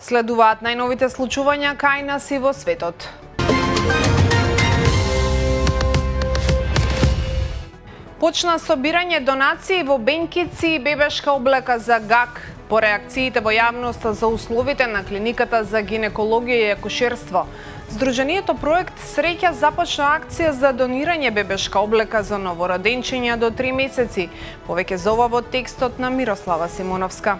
Следуваат најновите случувања кај нас и во светот. Почна собирање донации во бенкици и бебешка облека за ГАК по реакциите во јавноста за условите на клиниката за гинекологија и акушерство. Сдруженијето Проект Среќа започна акција за донирање бебешка облека за новороденчиња до 3 месеци. Повеќе за ова во текстот на Мирослава Симоновска.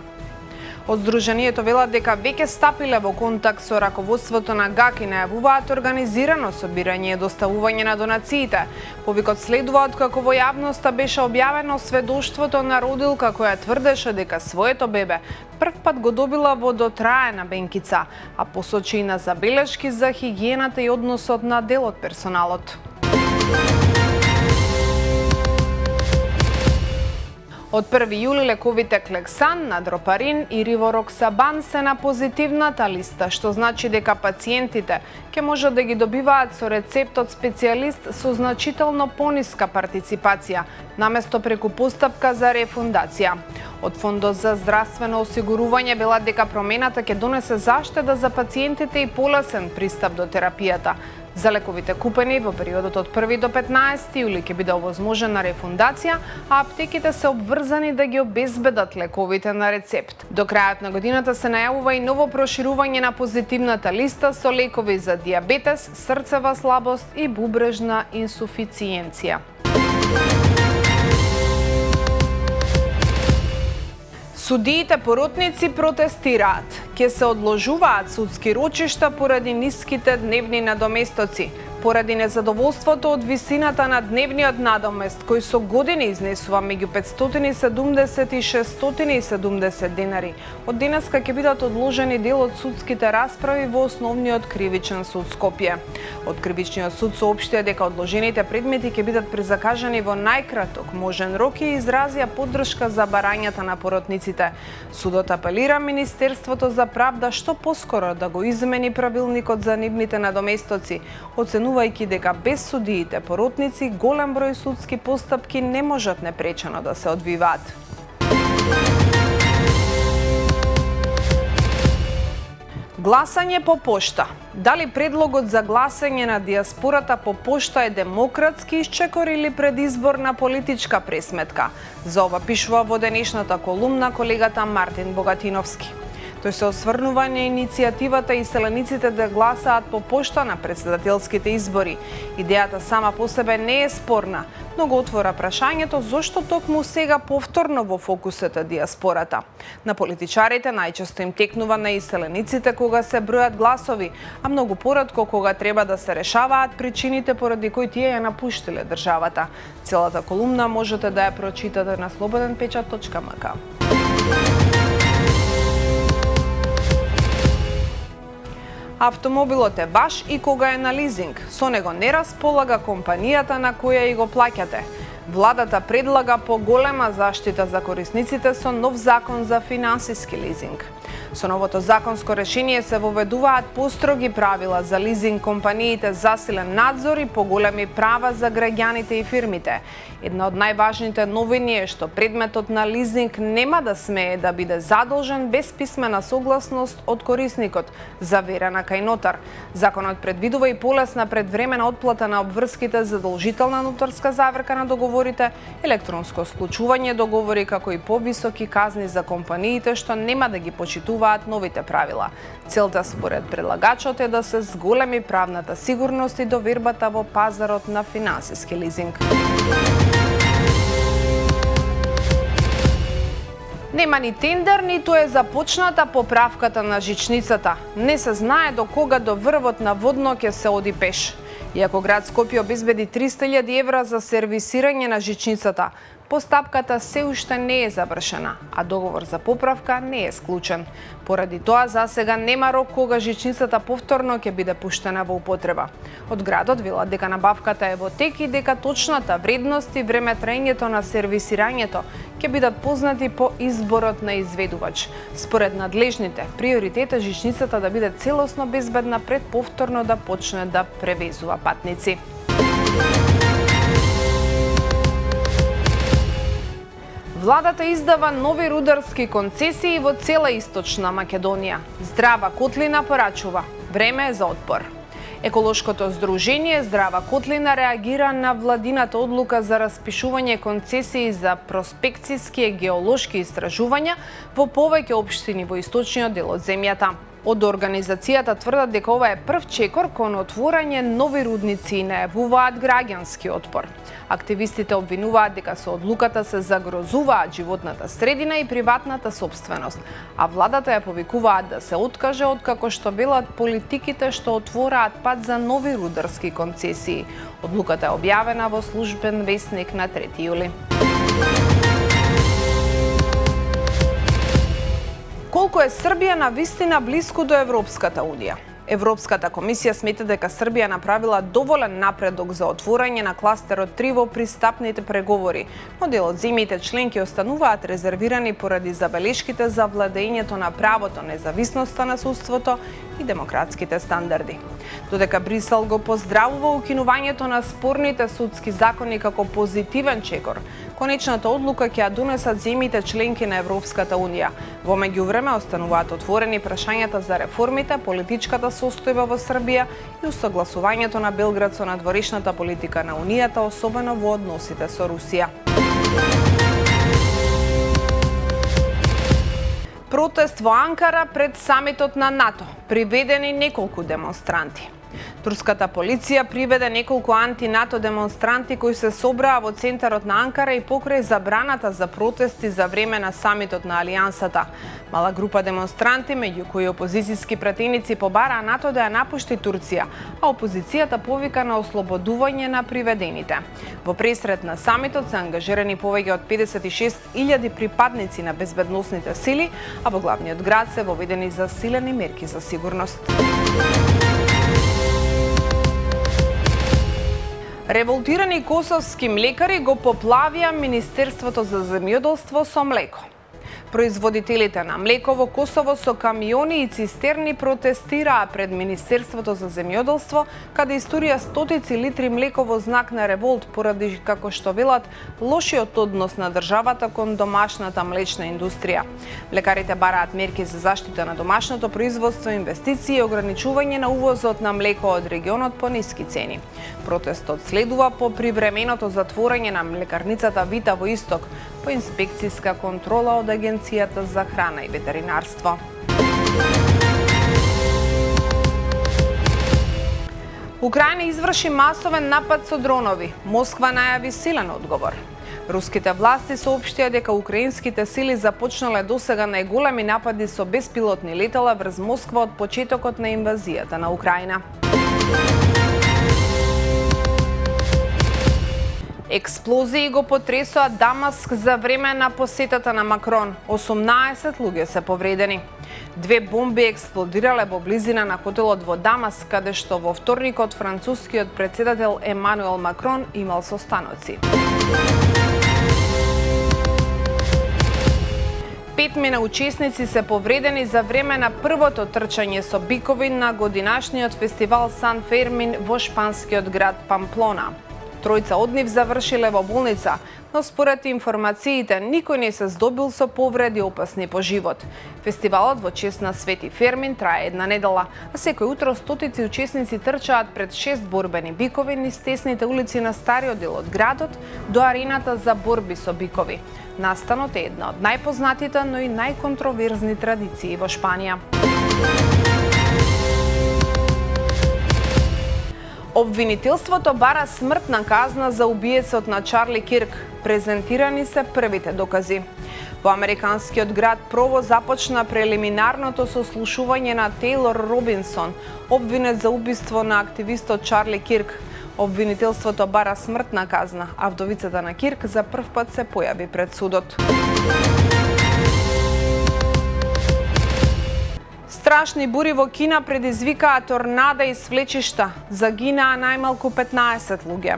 Од Сдруженијето велат дека веќе стапиле во контакт со раководството на ГАК и најавуваат организирано собирање и доставување на донациите. Повикот следува откако во јавноста беше објавено сведоштвото на родилка која тврдеше дека своето бебе првпат го добила во дотраена бенкица, а посочи и на забелешки за хигиената и односот на дел од персоналот. Од 1 јули лековите Клексан, Надропарин и Ривороксабан се на позитивната листа, што значи дека пациентите ќе можат да ги добиваат со рецепт од специјалист со значително пониска партиципација, наместо преку постапка за рефундација. Од Фондот за здравствено осигурување велат дека промената ќе донесе заштеда за пациентите и полесен пристап до терапијата. За лековите купени во периодот од 1 до 15 јули ќе биде овозможена рефундација, а аптеките се обврзани да ги обезбедат лековите на рецепт. До крајот на годината се најавува и ново проширување на позитивната листа со лекови за дијабетес, срцева слабост и бубрежна инсуфициенција. Судиите поротници протестираат. Ке се одложуваат судски рочишта поради ниските дневни надоместоци, поради незадоволството од висината на дневниот надомест, кој со години изнесува меѓу 570 и 670 денари. Од денеска ќе бидат одложени дел од судските расправи во Основниот кривичен суд Скопје. Од Кривичниот суд соопштија дека одложените предмети ќе бидат презакажани во најкраток можен рок и изразија поддршка за барањата на поротниците. Судот апелира Министерството за правда што поскоро да го измени правилникот за нивните надоместоци, оценувајќи дека без судиите поротници голем број судски постапки не можат непречено да се одвиваат. Гласање по пошта. Дали предлогот за гласање на дијаспората по пошта е демократски исчекор или предизборна политичка пресметка? За ова пишува во денешната колумна колегата Мартин Богатиновски. Тој се осврнува на иницијативата иселениците да гласаат по пошта на претседателските избори. Идејата сама по себе не е спорна, но го отвора прашањето зошто токму сега повторно во фокусот е дијаспората. На политичарите најчесто им текнува на иселениците кога се бројат гласови, а многу поретко кога треба да се решаваат причините поради кои тие ја напуштиле државата. Целата колумна можете да ја прочитате на slobodnpečat.mk. Автомобилот е ваш и кога е на лизинг. Со него не располага компанијата на која и го плаќате. Владата предлага поголема заштита за корисниците со нов закон за финансиски лизинг. Со новото законско решение се воведуваат построги правила за лизинг компаниите, засилен надзор и поголеми права за граѓаните и фирмите. Една од најважните новини е што предметот на лизинг нема да смее да биде задолжен без писмена согласност од корисникот, заверена кај нотар. Законот предвидува и полесна предвремена отплата на обврските, задолжителна нотарска заверка на договорите, електронско склучување договори, како и повисоки казни за компаниите што нема да ги почитуваат новите правила. Целта според предлагачот е да се зголеми правната сигурност и довербата во пазарот на финансиски лизинг. Нема ни тендер, ниту е започната поправката на жичницата. Не се знае до кога до врвот на водно ќе се оди пеш. Иако град Скопје обезбеди 300.000 евра за сервисирање на жичницата, постапката се уште не е завршена, а договор за поправка не е склучен. Поради тоа засега нема рок кога жичницата повторно ќе биде пуштена во употреба. Од градот велат дека набавката е во тек и дека точната вредност и време траењето на сервисирањето ќе бидат познати по изборот на изведувач. Според надлежните, приоритет е жичницата да биде целосно безбедна пред повторно да почне да превезува патници. Владата издава нови рударски концесии во цела Источна Македонија. Здрава Котлина порачува. Време е за отпор. Еколошкото здружение Здрава Котлина реагира на владината одлука за распишување концесии за проспекцијски и геолошки истражувања во повеќе општини во источниот дел од земјата. Од организацијата тврдат дека ова е прв чекор кон отворање нови рудници и најавуваат граѓански отпор. Активистите обвинуваат дека со одлуката се загрозуваат животната средина и приватната собственост, а владата ја повикуваат да се откаже откако што велат политиките што отвораат пат за нови рударски концесии. Одлуката е објавена во службен весник на 3 јули. Колку е Србија на вистина блиску до Европската Унија? Европската комисија смета дека Србија направила доволен напредок за отворање на кластерот 3 во пристапните преговори, но дел од земјите членки остануваат резервирани поради забелешките за владењето на правото, независноста на судството и демократските стандарди. Додека Брисел го поздравува укинувањето на спорните судски закони како позитивен чекор, конечната одлука ќе ја донесат земјите членки на Европската Унија. Во меѓувреме остануваат отворени прашањата за реформите, политичката состојба во Србија и усогласувањето на Белград со надворешната политика на Унијата, особено во односите со Русија. Протест во Анкара пред самитот на НАТО. Приведени неколку демонстранти. Турската полиција приведе неколку анти-НАТО демонстранти кои се собраа во центарот на Анкара и покрај забраната за протести за време на самитот на Алијансата. Мала група демонстранти, меѓу кои опозицијски пратеници, побараа НАТО да ја напушти Турција, а опозицијата повика на ослободување на приведените. Во пресрет на самитот се ангажирани повеќе од 56.000 припадници на безбедносните сили, а во главниот град се воведени засилени мерки за сигурност. Револтирани косовски млекари го поплавија Министерството за земјоделство со млеко. Производителите на млеко во Косово со камиони и цистерни протестираа пред Министерството за земјоделство, каде истурија стотици литри млеко во знак на револт поради, како што велат, лошиот однос на државата кон домашната млечна индустрија. Млекарите бараат мерки за заштита на домашното производство, инвестиции и ограничување на увозот на млеко од регионот по ниски цени. Протестот следува по привременото затворање на млекарницата Вита во Исток, по инспекцијска контрола од Агенцијата за храна и ветеринарство. Украина изврши масовен напад со дронови. Москва најави силен одговор. Руските власти соопштија дека украинските сили започнале досега најголеми напади со беспилотни летала врз Москва од почетокот на инвазијата на Украина. Експлозии го потресоа Дамаск за време на посетата на Макрон. 18 луѓе се повредени. 2 бомби експлодирале во близина на хотелот во Дамаск, каде што во вторникот францускиот претседател Емануел Макрон имал состаноци. 5 учесници се повредени за време на првото трчање со бикови на годинашниот фестивал Сан Фермин во шпанскиот град Памплона. Тројца од нив завршиле во болница, но според информациите никој не се здобил со повреди опасни по живот. Фестивалот во чест на Свети Фермин трае една недела, а секој утро стотици учесници трчаат пред 6 борбени бикови низ тесните улици на стариот дел од градот до арената за борби со бикови. Настанот е една од најпознатите, но и најконтроверзни традиции во Шпанија. Обвинителството бара смртна казна за убиецот на Чарли Кирк. Презентирани се првите докази. Во американскиот град Прово започна прелиминарното сослушување на Тейлор Робинсон, обвинет за убиство на активистот Чарли Кирк. Обвинителството бара смртна казна, а вдовицата на Кирк за прв пат се појави пред судот. Страшни бури во Кина предизвикаа торнада и свлечишта. Загинаа најмалку 15 луѓе.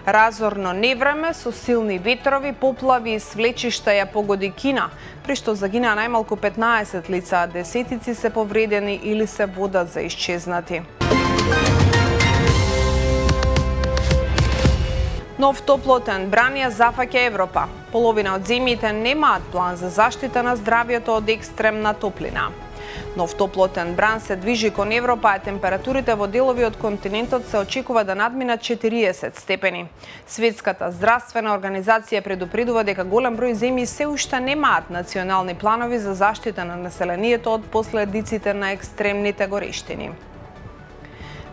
Разорно невреме со силни ветрови, поплави и свлечишта ја погоди Кина, при што загинаа најмалку 15 лица, а десетици се повредени или се водат за исчезнати. Нов топлотен бран ја зафаќа Европа. Половина од земјите немаат план за заштита на здравјето од екстремна топлина. Нов топлотен бран се движи кон Европа, а температурите во делови од континентот се очекува да надминат 40 степени. Светската здравствена организација предупредува дека голем број земји се уште немаат национални планови за заштита на населението од последиците на екстремните горештини.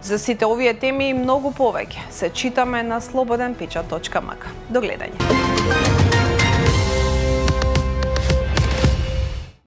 За сите овие теми и многу повеќе се читаме на slobodnpečat.mk. До гледање.